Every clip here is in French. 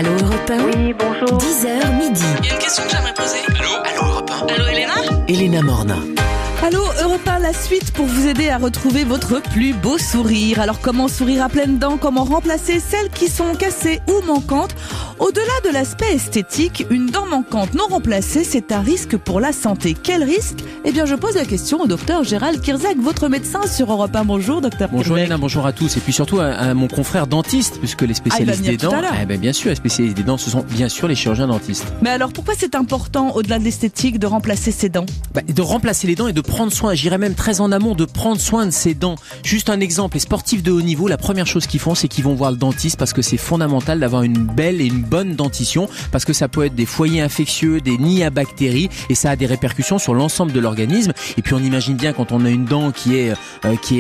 Allô Europe 1. Oui, bonjour. 10h midi. Il y a une question que j'aimerais poser. Allô Europe 1. Allô Elena? Elena Morna. Allô Europe 1, la suite pour vous aider à retrouver votre plus beau sourire. Alors comment sourire à pleines dents? Comment remplacer celles qui sont cassées ou manquantes? Au-delà de l'aspect esthétique, une dent manquante non remplacée, c'est un risque pour la santé. Quel risque? Eh bien je pose la question au docteur Gérald Kirzac, votre médecin sur Europe 1. Bonjour docteur Bonjour Kirzac. Elena, bonjour à tous. Et puis surtout à mon confrère dentiste, puisque les spécialistes des dents, bien sûr, les spécialistes des dents, ce sont bien sûr les chirurgiens dentistes. Mais alors pourquoi c'est important, au-delà de l'esthétique, de remplacer ses dents? De remplacer les dents et de prendre soin, j'irais même très en amont, de prendre soin de ses dents. Juste un exemple, les sportifs de haut niveau, la première chose qu'ils font, c'est qu'ils vont voir le dentiste parce que c'est fondamental d'avoir une belle et une bonne dentition, parce que ça peut être des foyers infectieux, des nids à bactéries, et ça a des répercussions sur l'ensemble de l'organisme. Et puis on imagine bien quand on a une dent qui est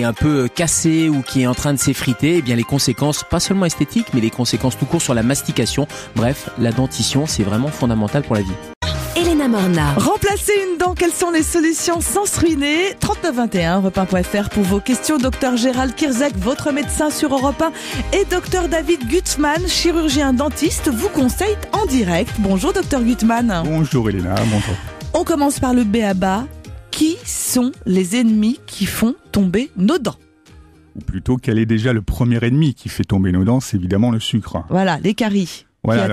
un peu cassée ou qui est en train de s'effriter, eh bien les conséquences, pas seulement esthétiques, mais les conséquences tout court sur la mastication. Bref, la dentition, c'est vraiment fondamental pour la vie. Elena Morna. Remplacer une dent, quelles sont les solutions sans se ruiner? 3921, europe1.fr pour vos questions. Docteur Gérald Kirzac, votre médecin sur Europe 1, et docteur David Gutmann, chirurgien dentiste, vous conseille en direct. Bonjour docteur Gutmann. Bonjour Elena, bonjour. On commence par le b.a.-ba. Qui sont les ennemis qui font tomber nos dents? Ou plutôt, quel est déjà le premier ennemi qui fait tomber nos dents? C'est évidemment le sucre. Voilà, les caries. Voilà,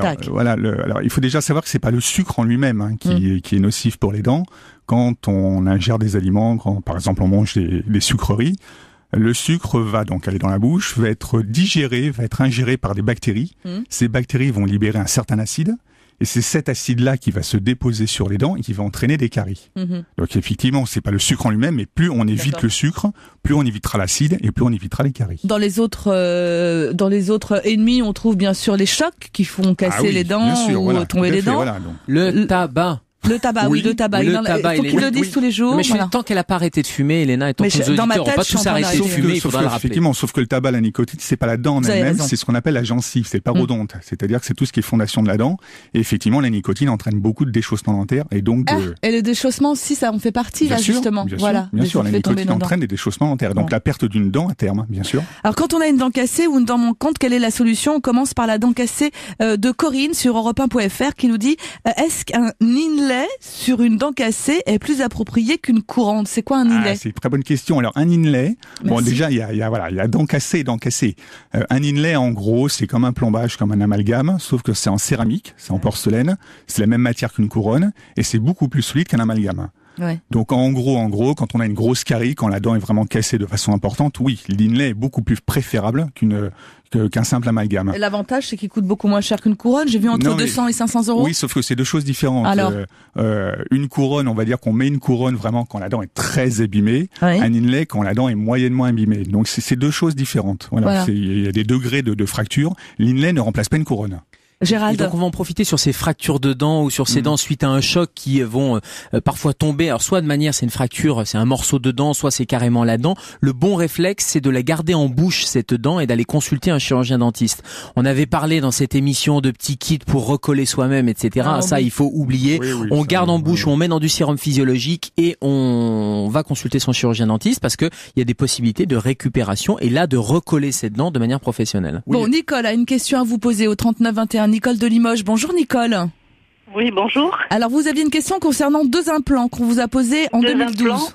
alors il faut déjà savoir que c'est pas le sucre en lui-même qui est nocif pour les dents. Quand on ingère des aliments, quand par exemple on mange des sucreries, le sucre va donc aller dans la bouche, va être digéré, va être ingéré par des bactéries. Ces bactéries vont libérer un certain acide. Et c'est cet acide-là qui va se déposer sur les dents et qui va entraîner des caries. Donc effectivement, c'est pas le sucre en lui-même, mais plus on évite le sucre, plus on évitera l'acide et plus on évitera les caries. Dans les autres ennemis, on trouve bien sûr les chocs qui font casser les dents ou tomber les dents. Voilà, le tabac. Le tabac, oui, le tabac. Il faut qu'ils le disent tous les jours. Mais tant qu'elle n'a pas arrêté de fumer, Elena, et tant que nos auditeurs n'ont pas tous arrêté de fumer, il faudra le rappeler. Effectivement, sauf que le tabac, la nicotine, c'est pas la dent en elle-même, c'est ce qu'on appelle la gencive, c'est parodonte. C'est-à-dire que c'est tout ce qui est fondation de la dent. Et effectivement, la nicotine entraîne beaucoup de déchaussement dentaire et donc et le déchaussement, si ça en fait partie, là, justement. Bien sûr, la nicotine entraîne des déchaussements dentaires. Donc la perte d'une dent à terme, bien sûr. Alors quand on a une dent cassée ou une dent manquante, quelle est la solution? On commence par la dent cassée de Corinne sur europe1.fr qui nous dit est-ce qu'un inlay sur une dent cassée est plus approprié qu'une couronne? C'est quoi un inlay? C'est une très bonne question. Alors un inlay, bon déjà il y a dent cassée et dent cassée. Un inlay en gros c'est comme un plombage, comme un amalgame, sauf que c'est en céramique, c'est en porcelaine, c'est la même matière qu'une couronne et c'est beaucoup plus solide qu'un amalgame. Ouais. Donc en gros, quand on a une grosse carie, quand la dent est vraiment cassée de façon importante, oui, l'inlay est beaucoup plus préférable qu'un simple amalgame. Et l'avantage, c'est qu'il coûte beaucoup moins cher qu'une couronne. J'ai vu entre 200 et 500 euros. Oui, sauf que c'est deux choses différentes. Alors une couronne, on va dire qu'on met une couronne vraiment quand la dent est très abîmée. Oui. Un inlay quand la dent est moyennement abîmée. Donc c'est deux choses différentes. Voilà. Il y a des degrés de fracture. L'inlay ne remplace pas une couronne. Gérald. Et donc on va en profiter sur ces fractures de dents ou sur ces dents suite à un choc qui vont parfois tomber. Alors soit de manière c'est une fracture, c'est un morceau de dent, soit c'est carrément la dent. Le bon réflexe c'est de la garder en bouche cette dent et d'aller consulter un chirurgien dentiste. On avait parlé dans cette émission de petits kits pour recoller soi-même, etc. Ça il faut oublier. On garde en bouche, on met dans du sérum physiologique et on va consulter son chirurgien dentiste parce que il y a des possibilités de récupération et là de recoller cette dent de manière professionnelle. Bon, Nicole a une question à vous poser au 3921. Nicole de Limoges. Bonjour Nicole. Oui, bonjour. Alors vous aviez une question concernant deux implants qu'on vous a posés en 2012. Implants.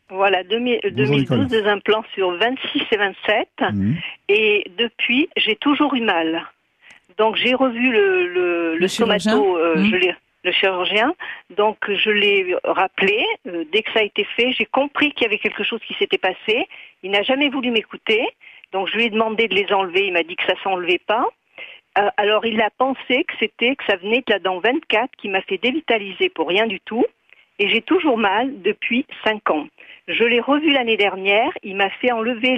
Voilà, 2012, deux implants sur 26 et 27. Et depuis, j'ai toujours eu mal. Donc j'ai revu le stomato, le chirurgien. Donc je l'ai rappelé. Dès que ça a été fait, j'ai compris qu'il y avait quelque chose qui s'était passé. Il n'a jamais voulu m'écouter. Donc je lui ai demandé de les enlever. Il m'a dit que ça s'enlevait pas. Alors il a pensé que ça venait de la dent 24 qui m'a fait dévitaliser pour rien du tout et j'ai toujours mal depuis 5 ans. Je l'ai revu l'année dernière, il m'a fait enlever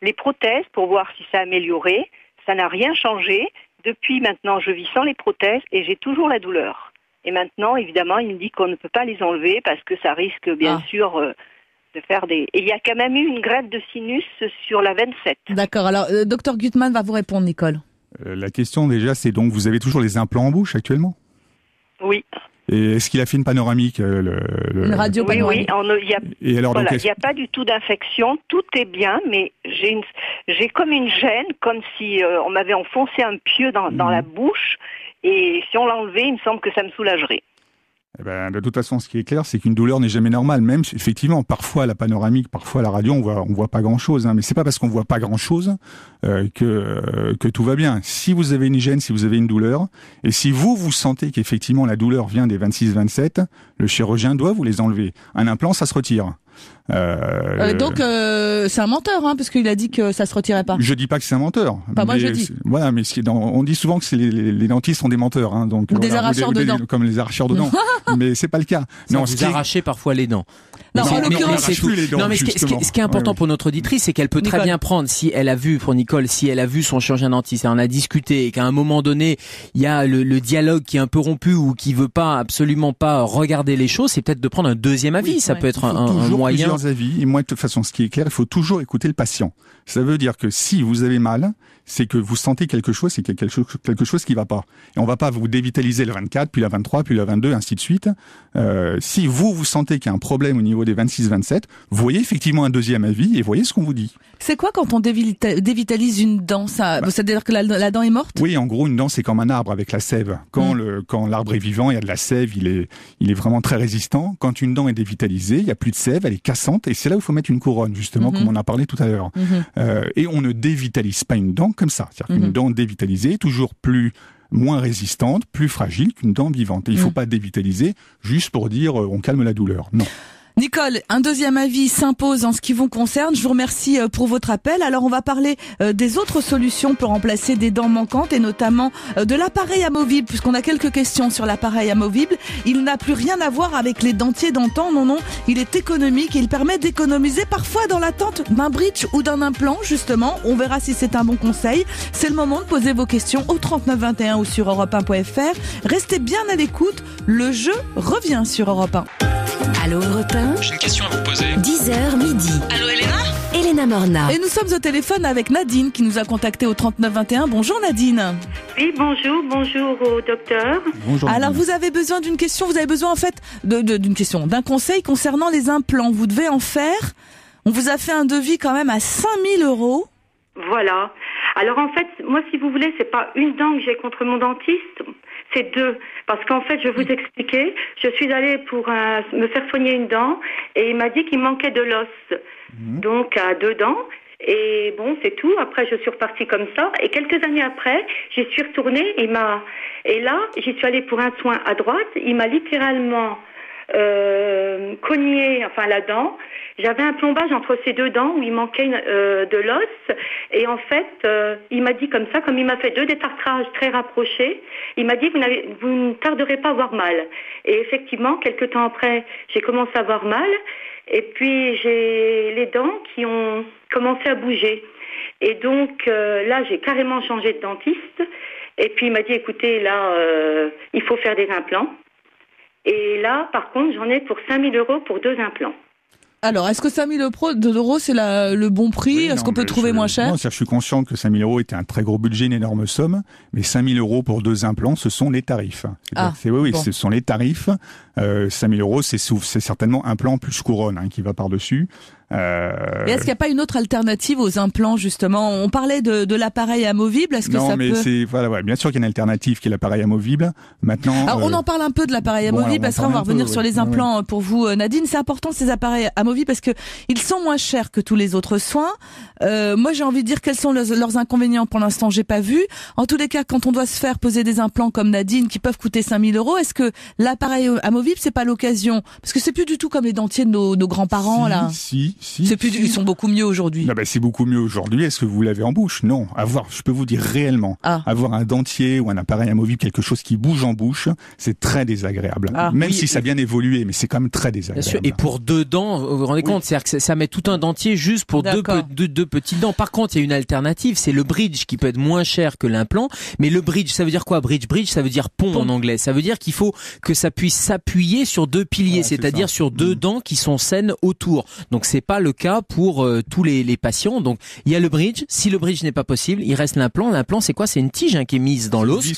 les prothèses pour voir si ça améliorait. Ça n'a rien changé. Depuis maintenant je vis sans les prothèses et j'ai toujours la douleur. Et maintenant évidemment il me dit qu'on ne peut pas les enlever parce que ça risque bien sûr de faire des... Et il y a quand même eu une greffe de sinus sur la 27. D'accord, alors docteur Gutmann va vous répondre Nicole. La question déjà, c'est donc, vous avez toujours les implants en bouche actuellement? Oui. Et est-ce qu'il a fait une panoramique Une radio panoramique. Oui, il n'y a pas du tout d'infection, tout est bien, mais j'ai comme une gêne, comme si on m'avait enfoncé un pieu dans la bouche, et si on l'enlevait, il me semble que ça me soulagerait. Eh ben, de toute façon, ce qui est clair, c'est qu'une douleur n'est jamais normale. Même, effectivement, parfois à la panoramique, parfois à la radio, on voit pas grand-chose. Hein. Mais c'est pas parce qu'on voit pas grand-chose que tout va bien. Si vous avez une gêne, si vous avez une douleur, et si vous sentez qu'effectivement la douleur vient des 26-27, le chirurgien doit vous les enlever. Un implant, ça se retire. Donc c'est un menteur, parce qu'il a dit que ça se retirait pas. Je dis pas que c'est un menteur. Moi je dis. Voilà, mais on dit souvent que les dentistes sont des menteurs, donc ou des arracheurs de dents, comme les arracheurs de dents. Mais c'est pas le cas. Non, vous arrachez parfois les dents. Non, en l'occurrence, c'est tout. Non, mais ce qui est important pour notre auditrice, c'est qu'elle peut très bien prendre, si elle a vu son chirurgien dentiste, et on a discuté, et qu'à un moment donné, il y a le dialogue qui est un peu rompu ou qui veut absolument pas regarder les choses, c'est peut-être de prendre un deuxième avis. Ça peut être un moyen. Plusieurs avis. Et moi, de toute façon, ce qui est clair, il faut toujours écouter le patient. Ça veut dire que si vous avez mal, c'est que vous sentez quelque chose, c'est qu'il y a quelque chose qui va pas. Et on va pas vous dévitaliser le 24, puis la 23, puis la 22, ainsi de suite. Si vous sentez qu'il y a un problème au niveau des 26-27, voyez effectivement un deuxième avis et voyez ce qu'on vous dit. C'est quoi quand on dévitalise une dent, ça? C'est-à-dire que la dent est morte? Oui, en gros, une dent, c'est comme un arbre avec la sève. Quand l'arbre est vivant, il y a de la sève, il est vraiment très résistant. Quand une dent est dévitalisée, il y a plus de sève, elle est cassante, et c'est là où il faut mettre une couronne, justement, comme on a parlé tout à l'heure. Et on ne dévitalise pas une dent comme ça. C'est-à-dire qu'une dent dévitalisée est toujours moins résistante, plus fragile qu'une dent vivante. Et il ne faut pas dévitaliser juste pour dire on calme la douleur. Non. Nicole, un deuxième avis s'impose en ce qui vous concerne. Je vous remercie pour votre appel. Alors on va parler des autres solutions pour remplacer des dents manquantes et notamment de l'appareil amovible, puisqu'on a quelques questions sur l'appareil amovible. Il n'a plus rien à voir avec les dentiers d'antan, non, il est économique et il permet d'économiser parfois dans l'attente d'un bridge ou d'un implant, justement. On verra si c'est un bon conseil. C'est le moment de poser vos questions au 3921 ou sur europe1.fr. Restez bien à l'écoute, le jeu revient sur Europe 1. Allô Europe 1. J'ai une question à vous poser. 10h midi. Allô Elena. Elena Morna. Et nous sommes au téléphone avec Nadine qui nous a contacté au 3921. Bonjour Nadine. Oui, bonjour au docteur. Bonjour. Alors vous avez besoin d'une question, vous avez besoin en fait d'un conseil concernant les implants. Vous devez en faire. On vous a fait un devis quand même à 5 000 €. Voilà. Alors en fait, moi si vous voulez, c'est pas une dent que j'ai contre mon dentiste, c'est deux. Parce qu'en fait, je vais vous expliquer, je suis allée pour me faire soigner une dent et il m'a dit qu'il manquait de l'os. Donc à 2 dents. Et bon, c'est tout. Après, je suis repartie comme ça. Et quelques années après, j'y suis retournée. Et là, j'y suis allée pour un soin à droite. Il m'a littéralement cogné, la dent. J'avais un plombage entre ces 2 dents où il manquait de l'os. Et en fait, il m'a dit comme ça, comme il m'a fait 2 détartrages très rapprochés, il m'a dit vous ne tarderez pas à avoir mal. Et effectivement, quelques temps après, j'ai commencé à avoir mal. Et puis j'ai les dents qui ont commencé à bouger. Et donc là, j'ai carrément changé de dentiste. Et puis il m'a dit écoutez, là, il faut faire des implants. Et là, par contre, j'en ai pour 5 000 € pour 2 implants. Alors, est-ce que 5 000 € c'est le bon prix? Est-ce qu'on peut trouver moins cher? Non, je suis conscient que 5 000 € était un très gros budget, une énorme somme, mais 5 000 € pour 2 implants, ce sont les tarifs. Oui, ce sont les tarifs. 5 000 €, c'est certainement implant plus couronne qui va par-dessus. Et est-ce qu'il n'y a pas une autre alternative aux implants, justement? On parlait de l'appareil amovible. Est-ce que ça peut... bien sûr qu'il y a une alternative qui est l'appareil amovible. Maintenant, alors, on en parle un peu de l'appareil amovible, parce qu'on va revenir sur les implants pour vous, Nadine. C'est important, ces appareils amovibles, parce que ils sont moins chers que tous les autres soins. Moi, j'ai envie de dire quels sont leurs inconvénients. Pour l'instant, j'ai pas vu. En tous les cas, quand on doit se faire poser des implants comme Nadine, qui peuvent coûter 5 000 €, est-ce que l'appareil amovible, c'est pas l'occasion? Parce que c'est plus du tout comme les dentiers de nos grands-parents, là. Ils sont beaucoup mieux aujourd'hui. C'est beaucoup mieux aujourd'hui. Est-ce que vous l'avez en bouche? Non. Je peux vous dire réellement, avoir un dentier ou un appareil amovible, quelque chose qui bouge en bouche, c'est très désagréable. Même si ça a bien évolué, mais c'est quand même très désagréable. Bien sûr. Et pour 2 dents, vous vous rendez compte, c'est-à-dire que ça met tout un dentier juste pour deux petites dents. Par contre, il y a une alternative, c'est le bridge qui peut être moins cher que l'implant. Mais le bridge, ça veut dire quoi? Bridge, ça veut dire pont en anglais. Ça veut dire qu'il faut que ça puisse s'appuyer sur 2 piliers, c'est-à-dire sur 2 dents qui sont saines autour. Donc c'est pas le cas pour tous les patients. Donc il y a le bridge. Si le bridge n'est pas possible, il reste l'implant. L'implant, c'est quoi? C'est une tige qui est mise dans l'os.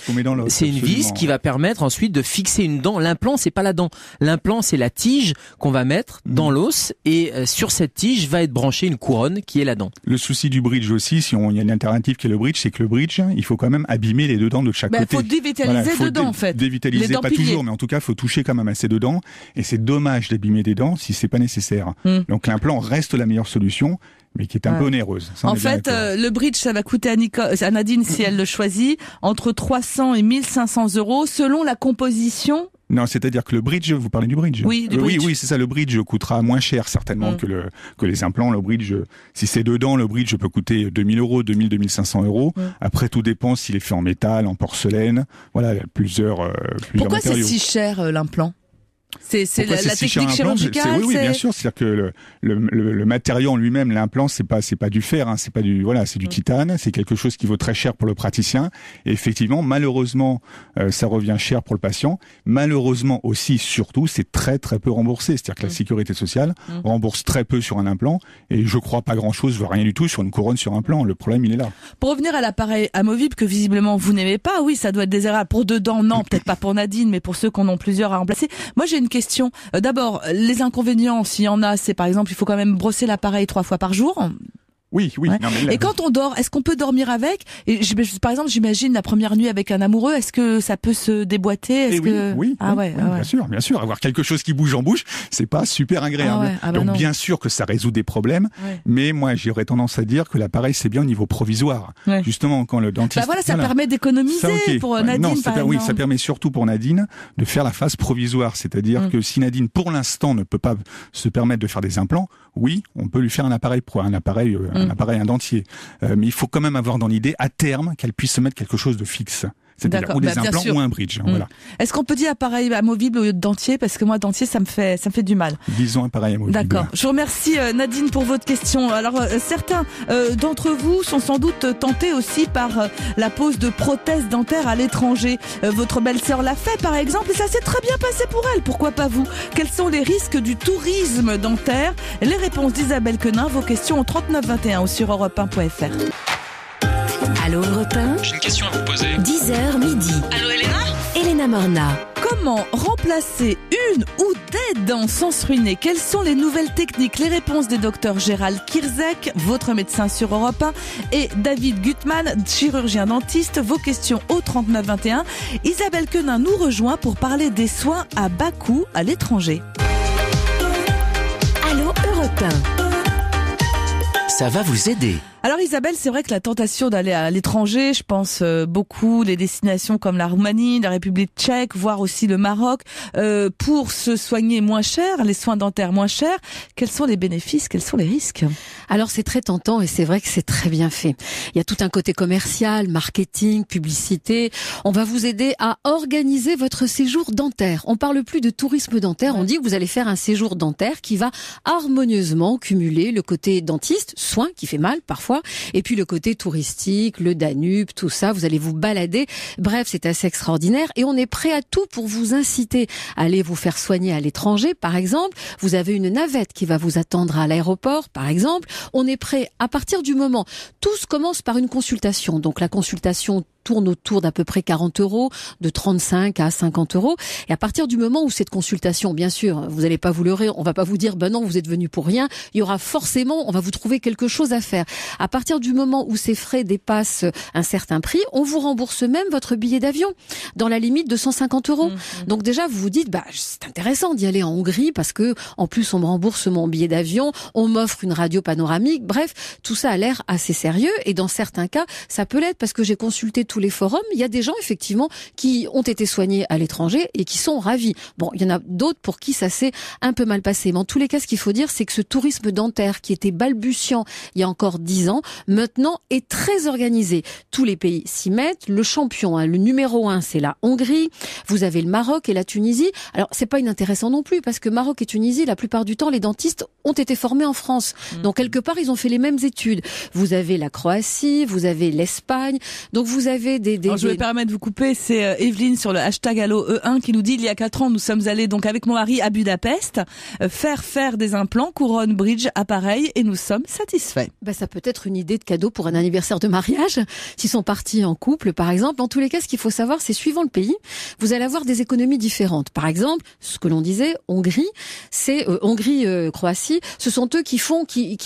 C'est une vis qui va permettre ensuite de fixer une dent. L'implant, c'est pas la dent. L'implant, c'est la tige qu'on va mettre dans l'os et sur cette tige va être branchée une couronne qui est la dent. Le souci du bridge aussi, si il y a une alternative qui est le bridge, c'est que le bridge, il faut quand même abîmer les deux dents de chaque côté. Il faut dévitaliser deux dents en fait. Dévitaliser pas toujours, mais en tout cas, il faut toucher quand même à ces deux dents. Et c'est dommage d'abîmer des dents si c'est pas nécessaire. Donc l'implant reste la meilleure solution, mais qui est un peu onéreuse. En fait, le bridge, ça va coûter à Nadine, si elle le choisit, entre 300 et 1500 € selon la composition. Non, c'est-à-dire que le bridge, vous parlez du bridge. Oui, du bridge. Oui, c'est ça. Le bridge coûtera moins cher certainement que les implants. Le bridge, si c'est deux dents, le bridge peut coûter 2000 €, 2000, 2500 €. Après, tout dépend s'il est fait en métal, en porcelaine. Voilà, plusieurs Pourquoi matériaux. C'est si cher l'implant? C'est la technique chirurgicale. Oui, bien sûr. C'est-à-dire que le matériau en lui-même, l'implant, c'est pas du fer, c'est pas du c'est du titane. C'est quelque chose qui vaut très cher pour le praticien. Et effectivement, malheureusement, ça revient cher pour le patient. Malheureusement aussi, surtout, c'est très très peu remboursé. C'est-à-dire que la sécurité sociale rembourse très peu sur un implant, et je crois pas grand-chose, rien du tout sur une couronne sur un implant. Le problème, il est là. Pour revenir à l'appareil amovible que visiblement vous n'aimez pas, oui, ça doit être désirable. Pour deux dents, non, peut-être pas pour Nadine, mais pour ceux qui en ont plusieurs à remplacer. Moi, j'ai une question. D'abord, les inconvénients, s'il y en a, c'est par exemple, il faut quand même brosser l'appareil 3 fois par jour. Oui. Ouais. Non, mais là, et quand on dort, est-ce qu'on peut dormir avec? Et par exemple, j'imagine la première nuit avec un amoureux, est-ce que ça peut se déboîter? Oui. Bien sûr. Avoir quelque chose qui bouge en bouche, c'est pas super agréable. Donc bien sûr que ça résout des problèmes, mais moi j'aurais tendance à dire que l'appareil c'est bien au niveau provisoire. Justement, quand le dentiste. Ça permet d'économiser pour Nadine. Ça permet surtout pour Nadine de faire la phase provisoire, c'est-à-dire que si Nadine pour l'instant ne peut pas se permettre de faire des implants, oui, on peut lui faire un appareil un dentier. Mais il faut quand même avoir dans l'idée, à terme, qu'elle puisse se mettre quelque chose de fixe. C'est-à-dire ou des implants ou un bridge. Voilà. Est-ce qu'on peut dire appareil amovible au lieu de dentier? Parce que moi, dentier, ça me fait du mal. Disons appareil amovible. D'accord. Je vous remercie, Nadine, pour votre question. Alors, certains d'entre vous sont sans doute tentés aussi par la pose de prothèses dentaires à l'étranger. Votre belle-sœur l'a fait, par exemple, et ça s'est très bien passé pour elle. Pourquoi pas vous? Quels sont les risques du tourisme dentaire? Les réponses d'Isabelle Quenin, vos questions au 3921 ou sur europe1.fr. Allô Europe 1. J'ai une question à vous poser. 10h midi. Allô Elena? Elena Morna. Comment remplacer une ou des dents sans se ruiner? Quelles sont les nouvelles techniques? Les réponses des docteurs Gérald Kirzek, votre médecin sur Europe 1, et David Gutmann, chirurgien dentiste. Vos questions au 3921. Isabelle Quenin nous rejoint pour parler des soins à bas coût à l'étranger. Allô Europe 1. Ça va vous aider. Alors Isabelle, c'est vrai que la tentation d'aller à l'étranger, je pense beaucoup les destinations comme la Roumanie, la République tchèque, voire aussi le Maroc, pour se soigner moins cher, les soins dentaires moins chers. Quels sont les bénéfices, quels sont les risques? Alors c'est très tentant et c'est vrai que c'est très bien fait. Il y a tout un côté commercial, marketing, publicité. On va vous aider à organiser votre séjour dentaire. On parle plus de tourisme dentaire, on dit que vous allez faire un séjour dentaire qui va harmonieusement cumuler le côté dentiste, soin qui fait mal parfois, et puis le côté touristique, le Danube, tout ça, vous allez vous balader. Bref, c'est assez extraordinaire et on est prêt à tout pour vous inciter à aller vous faire soigner à l'étranger, par exemple. Vous avez une navette qui va vous attendre à l'aéroport, par exemple. On est prêt à partir du moment. Tout commence par une consultation. Donc la consultation tourne autour d'à peu près 40 €, de 35 à 50 €. Et à partir du moment où cette consultation, bien sûr, vous n'allez pas vous leurrer, on va pas vous dire, ben non, vous êtes venu pour rien. Il y aura forcément, on va vous trouver quelque chose à faire. À partir du moment où ces frais dépassent un certain prix, on vous rembourse même votre billet d'avion dans la limite de 150 €. Donc déjà, vous vous dites, bah, c'est intéressant d'y aller en Hongrie parce que, en plus, on me rembourse mon billet d'avion, on m'offre une radio panoramique. Bref, tout ça a l'air assez sérieux et dans certains cas, ça peut l'être parce que j'ai consulté tous les forums. Il y a des gens, effectivement, qui ont été soignés à l'étranger et qui sont ravis. Bon, il y en a d'autres pour qui ça s'est un peu mal passé. Mais en tous les cas, ce qu'il faut dire, c'est que ce tourisme dentaire qui était balbutiant il y a encore 10 ans, maintenant est très organisée. Tous les pays s'y mettent. Le champion, le numéro 1, c'est la Hongrie. Vous avez le Maroc et la Tunisie. Alors, c'est pas inintéressant non plus, parce que Maroc et Tunisie, la plupart du temps, les dentistes ont été formés en France. Donc, quelque part, ils ont fait les mêmes études. Vous avez la Croatie, vous avez l'Espagne. Donc, vous avez je vais permettre de vous couper. C'est Evelyne sur le hashtag AlloE1 qui nous dit, il y a 4 ans, nous sommes allés donc avec mon mari à Budapest faire des implants, couronne, bridge, appareil, et nous sommes satisfaits. Ça peut être une idée de cadeau pour un anniversaire de mariage, s'ils sont partis en couple, par exemple. En tous les cas, ce qu'il faut savoir, c'est suivant le pays, vous allez avoir des économies différentes. Par exemple, ce que l'on disait, Hongrie, c'est Croatie, ce sont eux qui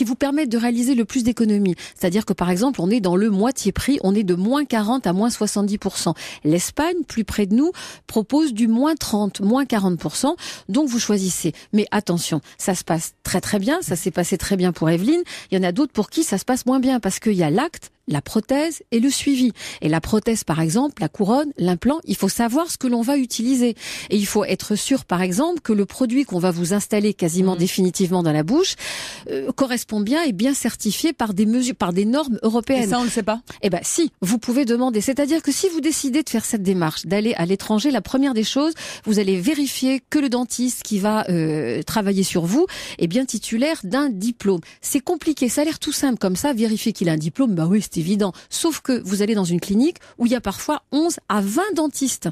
vous permettent de réaliser le plus d'économies. C'est-à-dire que par exemple, on est dans le moitié prix, on est de moins 40 à moins 70%. L'Espagne, plus près de nous, propose du moins 30, moins 40%. Donc vous choisissez. Mais attention, ça se passe très très bien, ça s'est passé très bien pour Evelyne. Il y en a d'autres pour qui ça se passe moins bien, parce qu'il y a l'acte, la prothèse et le suivi. Et la prothèse, par exemple, la couronne, l'implant, il faut savoir ce que l'on va utiliser. Et il faut être sûr, par exemple, que le produit qu'on va vous installer quasiment définitivement dans la bouche correspond bien et bien certifié par des mesures, par des normes européennes. Et ça, on le sait pas? Si, vous pouvez demander. C'est-à-dire que si vous décidez de faire cette démarche, d'aller à l'étranger, la première des choses, vous allez vérifier que le dentiste qui va travailler sur vous est bien titulaire d'un diplôme. C'est compliqué, ça a l'air tout simple comme ça, vérifier qu'il a un diplôme, oui, c'est évident. Sauf que vous allez dans une clinique où il y a parfois 11 à 20 dentistes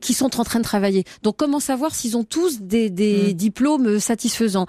qui sont en train de travailler. Donc, comment savoir s'ils ont tous des diplômes satisfaisants?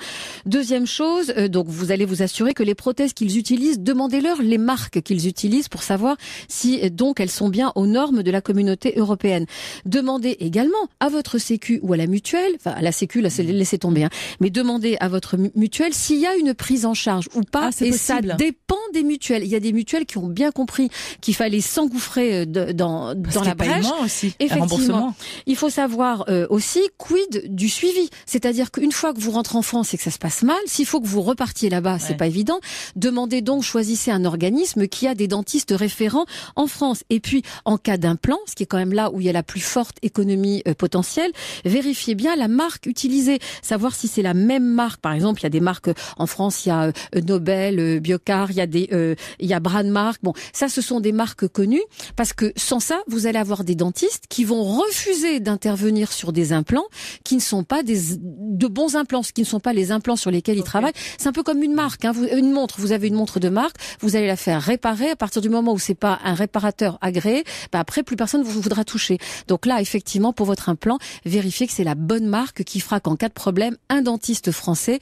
Deuxième chose, donc vous allez vous assurer que les prothèses qu'ils utilisent, demandez-leur les marques qu'ils utilisent pour savoir si donc elles sont bien aux normes de la communauté européenne. Demandez également à votre sécu ou à la mutuelle, à la sécu, là, laissez tomber, mais demandez à votre mutuelle s'il y a une prise en charge ou pas. Et ça dépend des mutuelles. Il y a des mutuelles qui ont bien compris qu'il fallait s'engouffrer dans la brèche. Aussi, effectivement. Il faut savoir aussi quid du suivi. C'est-à-dire qu'une fois que vous rentrez en France et que ça se passe mal, s'il faut que vous repartiez là-bas, c'est pas évident. Demandez donc, choisissez un organisme qui a des dentistes référents en France. Et puis, en cas d'implant, ce qui est quand même là où il y a la plus forte économie potentielle, vérifiez bien la marque utilisée. Savoir si c'est la même marque. Par exemple, il y a des marques en France, il y a Nobel, Biocar, il y a Brandmark. Bon, ça, ce sont des marques connues, parce que sans ça, vous allez avoir des dentistes qui vont refuser d'intervenir sur des implants qui ne sont pas de bons implants, qui ne sont pas les implants sur lesquels ils travaillent. C'est un peu comme une marque, une montre. Vous avez une montre de marque, vous allez la faire réparer. À partir du moment où c'est pas un réparateur agréé, après plus personne vous voudra toucher. Donc là, effectivement, pour votre implant, vérifiez que c'est la bonne marque qui fera qu'en cas de problème, un dentiste français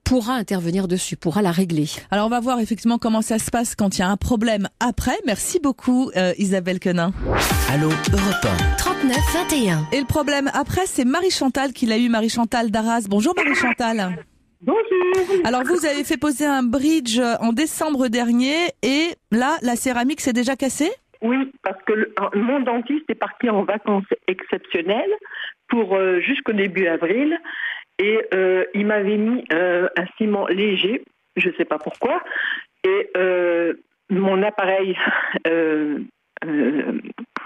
pourra intervenir dessus, pourra la régler. Alors on va voir effectivement comment ça se passe quand il y a un problème après. Merci beaucoup Isabelle Quenin. Allô Europe 1. 39 21. Et le problème après, c'est Marie-Chantal qui l'a eu, Marie-Chantal d'Arras. Bonjour Marie-Chantal. Bonjour. Alors vous avez fait poser un bridge en décembre dernier et là, la céramique s'est déjà cassée? Oui, parce que mon dentiste est parti en vacances exceptionnelles pour jusqu'au début avril. Et il m'avait mis un ciment léger, je ne sais pas pourquoi, et mon appareil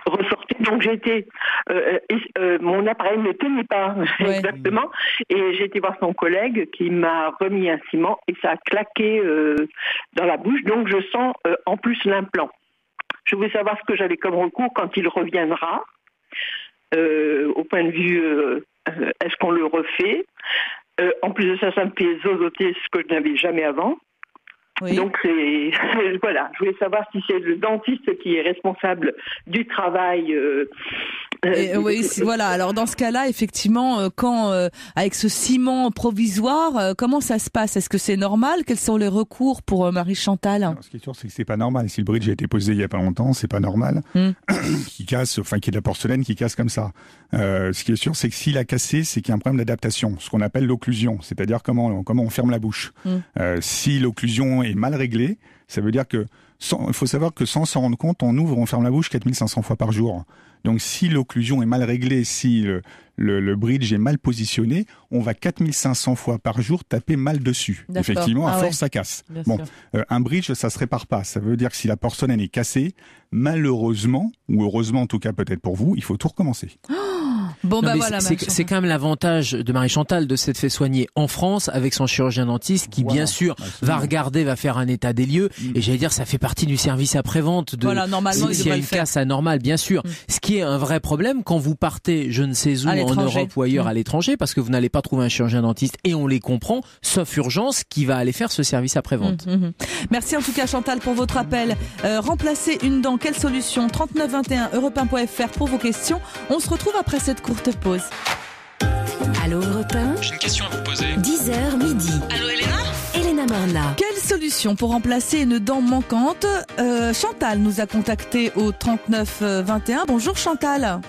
ressortait. Donc mon appareil ne tenait pas exactement, et j'ai été voir son collègue qui m'a remis un ciment et ça a claqué dans la bouche. Donc je sens en plus l'implant. Je voulais savoir ce que j'avais comme recours quand il reviendra, au point de vue. Est-ce qu'on le refait? En plus de ça, ça me fait zozoter ce que je n'avais jamais avant. Oui. Donc, voilà, je voulais savoir si c'est le dentiste qui est responsable du travail. Voilà. Alors, dans ce cas-là, effectivement, quand avec ce ciment provisoire, comment ça se passe? Est-ce que c'est normal? Quels sont les recours pour Marie-Chantal? Alors, ce qui est sûr, c'est que c'est pas normal. Si le bridge a été posé il y a pas longtemps, c'est pas normal qu'il casse, qu'il y ait de la porcelaine qui casse comme ça. Ce qui est sûr, c'est que s'il a cassé, c'est qu'il y a un problème d'adaptation, ce qu'on appelle l'occlusion, c'est-à-dire comment on ferme la bouche. Si l'occlusion est mal réglée, ça veut dire que il faut savoir que sans s'en rendre compte, on ferme la bouche 4500 fois par jour. Donc si l'occlusion est mal réglée, si le bridge est mal positionné, on va 4500 fois par jour taper mal dessus. D'accord. Effectivement, à force, ça casse. Un bridge, ça se répare pas. Ça veut dire que si la porcelaine est cassée, malheureusement, ou heureusement en tout cas peut-être pour vous, il faut tout recommencer. Bon, non, voilà, c'est quand même l'avantage de Marie-Chantal de s'être fait soigner en France avec son chirurgien dentiste qui, bien sûr, va regarder, va faire un état des lieux. Et j'allais dire, ça fait partie du service après-vente. Normalement, s'il y a une casse anormale, bien sûr. Ce qui est un vrai problème quand vous partez, je ne sais où, en Europe ou ailleurs à l'étranger, parce que vous n'allez pas trouver un chirurgien dentiste, et on les comprend, sauf urgence, qui va aller faire ce service après-vente. Merci en tout cas Chantal pour votre appel. Remplacer une dent, quelle solution? 3921 europe1.fr pour vos questions. On se retrouve après cette courte pause. Allô Europe 1. J'ai une question à vous poser. 10h midi. Allô Elena? Elena Morna. Quelle solution pour remplacer une dent manquante? Chantal nous a contacté au 3921. Bonjour Chantal.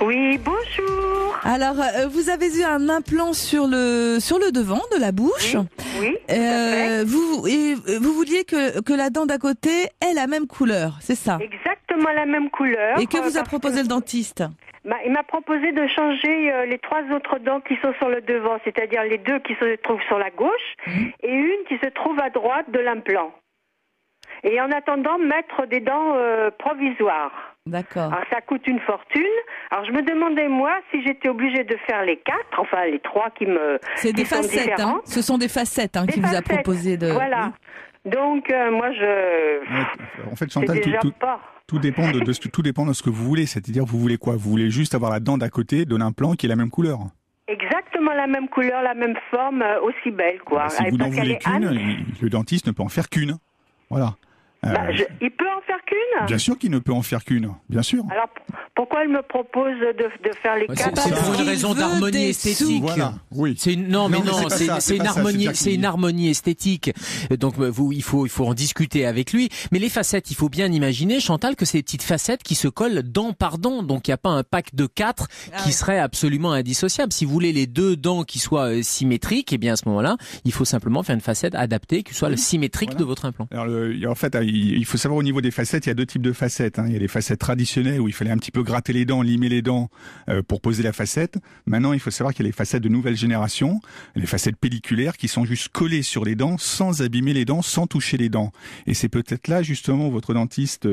Oui, bonjour. Alors, vous avez eu un implant sur le devant de la bouche. Oui. Vous vouliez que la dent d'à côté ait la même couleur, c'est ça? Exactement la même couleur. Et que vous a proposé le dentiste? Il m'a proposé de changer les 3 autres dents qui sont sur le devant, c'est-à-dire les 2 qui se trouvent sur la gauche et une qui se trouve à droite de l'implant. Et en attendant, mettre des dents provisoires. D'accord. Alors ça coûte une fortune. Alors je me demandais moi si j'étais obligée de faire les 4, enfin les 3 qui me. C'est des facettes, hein. Ce sont des facettes qui vous a proposé de. Voilà. Donc moi je. En fait, Chantal, tout dépend tout dépend de ce que vous voulez. C'est-à-dire, vous voulez quoi? Vous voulez juste avoir la dent d'à côté de l'implant qui est la même couleur. Exactement la même couleur, la même forme, aussi belle, quoi. Si vous n'en voulez qu'une, le dentiste ne peut en faire qu'une. Voilà. Il peut en faire qu'une? Bien sûr qu'il ne peut en faire qu'une, bien sûr. Alors pourquoi il me propose de faire les 4? C'est pour une raison d'harmonie esthétique. Voilà. Oui. C'est une harmonie esthétique. Donc il faut en discuter avec lui. Mais les facettes, il faut bien imaginer, Chantal, que c'est des petites facettes qui se collent dent par dent. Donc il n'y a pas un pack de 4 qui serait absolument indissociable. Si vous voulez les 2 dents qui soient symétriques, eh bien à ce moment-là, il faut simplement faire une facette adaptée qui soit symétrique de votre implant. Alors en fait, il faut savoir au niveau des facettes, il y a 2 types de facettes. Il y a les facettes traditionnelles où il fallait un petit peu gratter les dents, limer les dents pour poser la facette. Maintenant, il faut savoir qu'il y a les facettes de nouvelle génération, les facettes pelliculaires qui sont juste collées sur les dents sans abîmer les dents, sans toucher les dents. Et c'est peut-être là justement où votre dentiste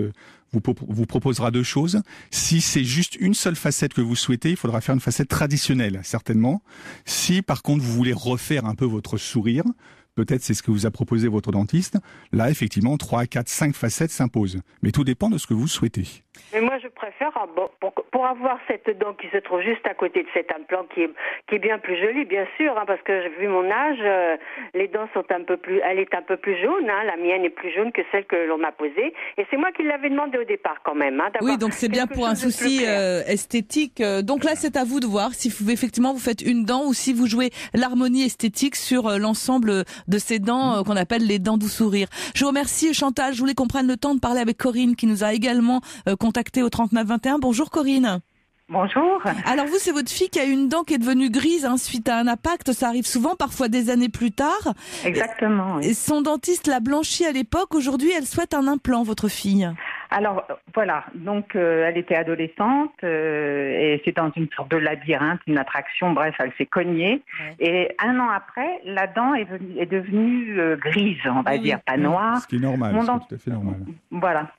vous proposera 2 choses. Si c'est juste une seule facette que vous souhaitez, il faudra faire une facette traditionnelle, certainement. Si par contre vous voulez refaire un peu votre sourire, peut-être c'est ce que vous a proposé votre dentiste. Là, effectivement, 3, 4, 5 facettes s'imposent. Mais tout dépend de ce que vous souhaitez. Mais moi, je préfère, pour avoir cette dent qui se trouve juste à côté de cet implant qui est bien plus jolie, bien sûr, parce que vu mon âge, les dents sont elle est un peu plus jaune, la mienne est plus jaune que celle que l'on m'a posée. Et c'est moi qui l'avais demandé au départ quand même. Oui, donc c'est bien pour un souci esthétique. Donc là, c'est à vous de voir si effectivement vous faites une dent ou si vous jouez l'harmonie esthétique sur l'ensemble de ces dents qu'on appelle les dents du sourire. Je vous remercie Chantal, je voulais qu'on prenne le temps de parler avec Corinne qui nous a également contacté au 3921. Bonjour Corinne. Bonjour. Alors vous, c'est votre fille qui a une dent qui est devenue grise suite à un impact. Ça arrive souvent, parfois des années plus tard. Exactement. Oui. Et son dentiste l'a blanchie à l'époque. Aujourd'hui, elle souhaite un implant, votre fille. Alors voilà, donc elle était adolescente et c'est dans une sorte de labyrinthe, une attraction, bref, elle s'est cognée. Ouais. Et 1 an après, la dent est devenue grise, on va dire, pas noire. Ce qui est normal, c'est tout à fait normal. Voilà.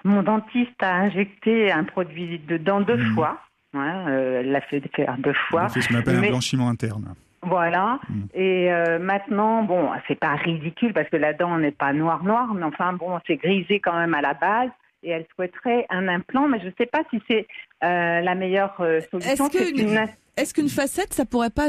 Mon dentiste a injecté un produit dedans 2 fois. Elle l'a fait faire 2 fois. C'est ce qu'on appelle un blanchiment interne. Voilà. Et maintenant, bon, c'est pas ridicule parce que la dent n'est pas noire, mais enfin bon, c'est grisé quand même à la base. Et elle souhaiterait un implant, mais je ne sais pas si c'est la meilleure solution. Est-ce qu'une facette, ça pourrait pas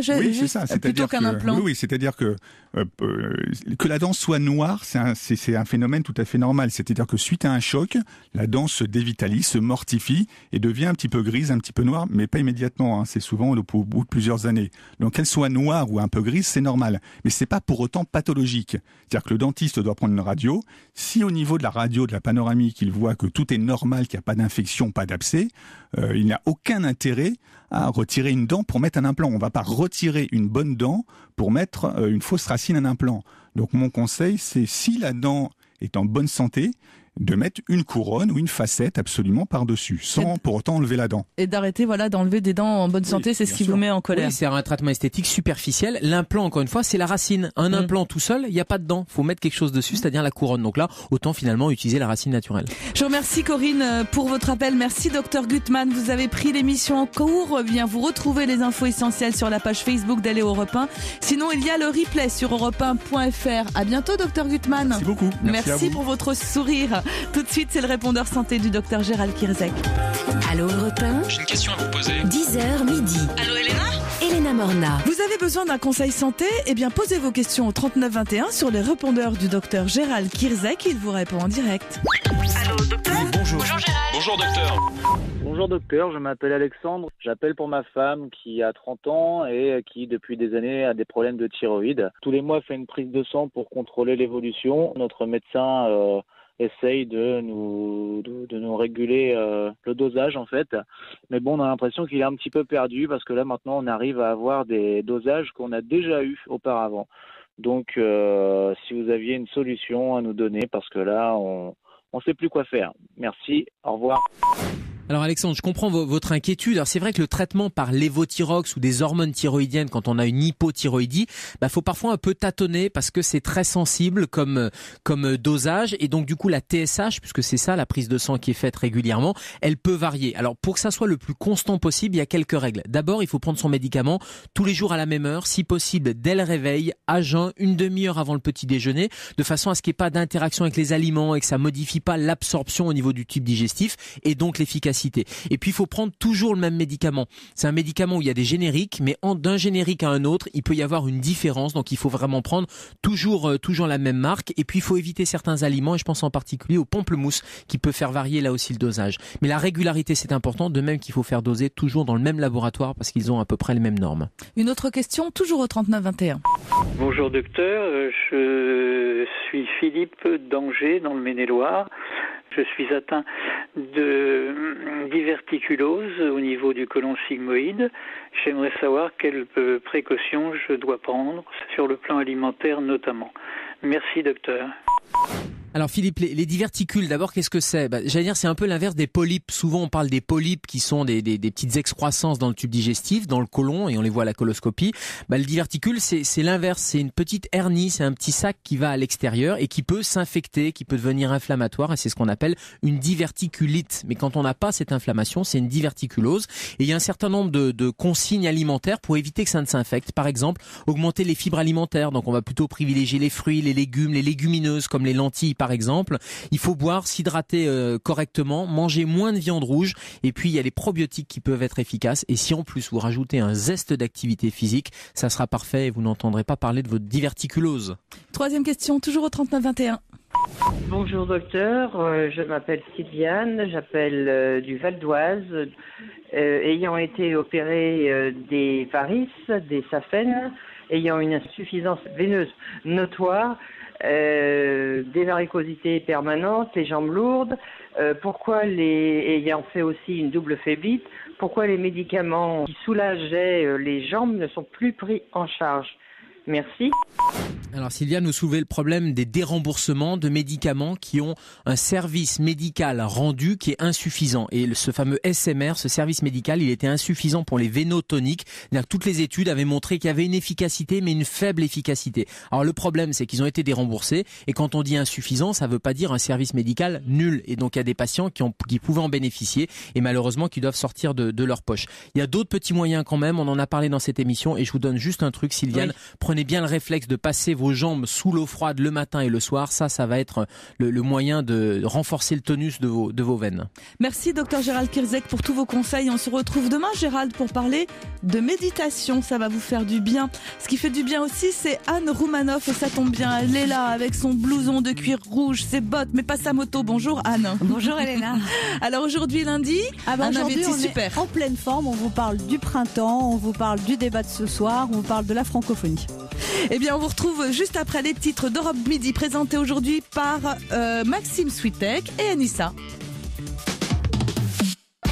plutôt qu'un implant? Oui, c'est-à-dire que la dent soit noire, c'est un phénomène tout à fait normal. C'est-à-dire que suite à un choc, la dent se dévitalise, se mortifie et devient un petit peu grise, un petit peu noire, mais pas immédiatement. C'est souvent au bout de plusieurs années. Donc qu'elle soit noire ou un peu grise, c'est normal. Mais c'est pas pour autant pathologique. C'est-à-dire que le dentiste doit prendre une radio. Si au niveau de la radio, de la panoramique, il voit que tout est normal, qu'il n'y a pas d'infection, pas d'abcès, il n'a aucun intérêt à retirer une dent pour mettre un implant. On ne va pas retirer une bonne dent pour mettre une fausse racine, un implant. Donc mon conseil, c'est si la dent est en bonne santé de mettre une couronne ou une facette absolument par-dessus, sans pour autant enlever la dent. Et d'arrêter d'enlever des dents en bonne santé, c'est ce qui vous met en colère. Oui, c'est un traitement esthétique superficiel. L'implant, encore une fois, c'est la racine. Un implant tout seul, il n'y a pas de dent. Faut mettre quelque chose dessus, c'est-à-dire la couronne. Donc là, autant finalement utiliser la racine naturelle. Je vous remercie Corinne pour votre appel. Merci Dr Gutmann. Vous avez pris l'émission en cours. Bien, vous retrouvez les infos essentielles sur la page Facebook d'Aller Europe 1. Sinon, il y a le replay sur europe1.fr. À bientôt Dr Gutmann. Merci beaucoup. Merci pour votre sourire. Tout de suite, c'est le répondeur santé du Dr Gérald Kierzek. Allô Europe 1. J'ai une question à vous poser. 10h midi. Allô Elena. Elena Morna. Vous avez besoin d'un conseil santé? Eh bien, posez vos questions au 3921 sur les répondeurs du Dr Gérald Kierzek. Il vous répond en direct. Allô docteur. Bonjour. Bonjour Gérald. Bonjour docteur. Bonjour docteur, je m'appelle Alexandre. J'appelle pour ma femme qui a 30 ans et qui depuis des années a des problèmes de thyroïde. Tous les mois, elle fait une prise de sang pour contrôler l'évolution. Notre médecin essaye de nous réguler le dosage en fait. Mais bon, on a l'impression qu'il est un petit peu perdu parce que là maintenant on arrive à avoir des dosages qu'on a déjà eus auparavant. Donc si vous aviez une solution à nous donner parce que là on sait plus quoi faire. Merci, au revoir. Alors Alexandre, je comprends votre inquiétude. Alors c'est vrai que le traitement par lévothyrox ou des hormones thyroïdiennes quand on a une hypothyroïdie, faut parfois un peu tâtonner parce que c'est très sensible comme dosage et donc du coup la TSH, puisque c'est ça la prise de sang qui est faite régulièrement, elle peut varier. Alors pour que ça soit le plus constant possible, il y a quelques règles. D'abord, il faut prendre son médicament tous les jours à la même heure, si possible dès le réveil, à jeun, une demi-heure avant le petit déjeuner, de façon à ce qu'il n'y ait pas d'interaction avec les aliments et que ça modifie pas l'absorption au niveau du tube digestif et donc l'efficacité. Et puis il faut prendre toujours le même médicament. C'est un médicament où il y a des génériques, mais d'un générique à un autre, il peut y avoir une différence. Donc il faut vraiment prendre toujours la même marque. Et puis il faut éviter certains aliments, et je pense en particulier au pamplemousse, qui peut faire varier là aussi le dosage. Mais la régularité c'est important, de même qu'il faut faire doser toujours dans le même laboratoire parce qu'ils ont à peu près les mêmes normes. Une autre question, toujours au 3921. Bonjour docteur, je suis Philippe d'Angers dans le Maine-et-Loire. Je suis atteint de diverticulose au niveau du côlon sigmoïde. J'aimerais savoir quelles précautions je dois prendre sur le plan alimentaire notamment. Merci docteur. Alors Philippe, les diverticules, d'abord, qu'est-ce que c'est ? J'allais dire, c'est un peu l'inverse des polypes. Souvent, on parle des polypes qui sont des petites excroissances dans le tube digestif, dans le côlon, et on les voit à la coloscopie. Le diverticule, c'est l'inverse. C'est une petite hernie, c'est un petit sac qui va à l'extérieur et qui peut s'infecter, qui peut devenir inflammatoire, et c'est ce qu'on appelle une diverticulite. Mais quand on n'a pas cette inflammation, c'est une diverticulose. Et il y a un certain nombre de consignes alimentaires pour éviter que ça ne s'infecte. Par exemple, augmenter les fibres alimentaires. Donc, on va plutôt privilégier les fruits, les légumes, les légumineuses, comme les lentilles, par exemple. Il faut boire, s'hydrater correctement, manger moins de viande rouge, et puis il y a les probiotiques qui peuvent être efficaces, et si en plus vous rajoutez un zeste d'activité physique, ça sera parfait et vous n'entendrez pas parler de votre diverticulose. Troisième question, toujours au 3921. Bonjour docteur, je m'appelle Sylviane, j'appelle du Val d'Oise, ayant été opérée des varices, des saphènes, ayant une insuffisance veineuse notoire, des varicosités permanentes, les jambes lourdes, ayant fait aussi une double phlébite, pourquoi les médicaments qui soulageaient les jambes ne sont plus pris en charge? Merci. Alors Sylviane, vous soulevez le problème des déremboursements de médicaments qui ont un service médical rendu qui est insuffisant. Et ce fameux SMR, ce service médical, il était insuffisant pour les vénotoniques. Toutes les études avaient montré qu'il y avait une efficacité, mais une faible efficacité. Alors le problème, c'est qu'ils ont été déremboursés. Et quand on dit insuffisant, ça ne veut pas dire un service médical nul. Et donc il y a des patients qui pouvaient en bénéficier et malheureusement qui doivent sortir de leur poche. Il y a d'autres petits moyens quand même, on en a parlé dans cette émission. Et je vous donne juste un truc, Sylviane. Oui. Prenez bien le réflexe de passer vos jambes sous l'eau froide le matin et le soir. Ça va être le moyen de renforcer le tonus de vos veines. Merci Dr Gérald Kierzek pour tous vos conseils. On se retrouve demain, Gérald, pour parler de méditation. Ça va vous faire du bien. Ce qui fait du bien aussi, c'est Anne Roumanoff, et ça tombe bien. Elle est là avec son blouson de cuir rouge, ses bottes, mais pas sa moto. Bonjour Anne. Bonjour Elena. Alors aujourd'hui lundi, aujourd'hui on est en pleine forme. On vous parle du printemps, on vous parle du débat de ce soir, on vous parle de la francophonie. Eh bien, on vous retrouve juste après les titres d'Europe Midi présentés aujourd'hui par Maxime Switek et Anissa.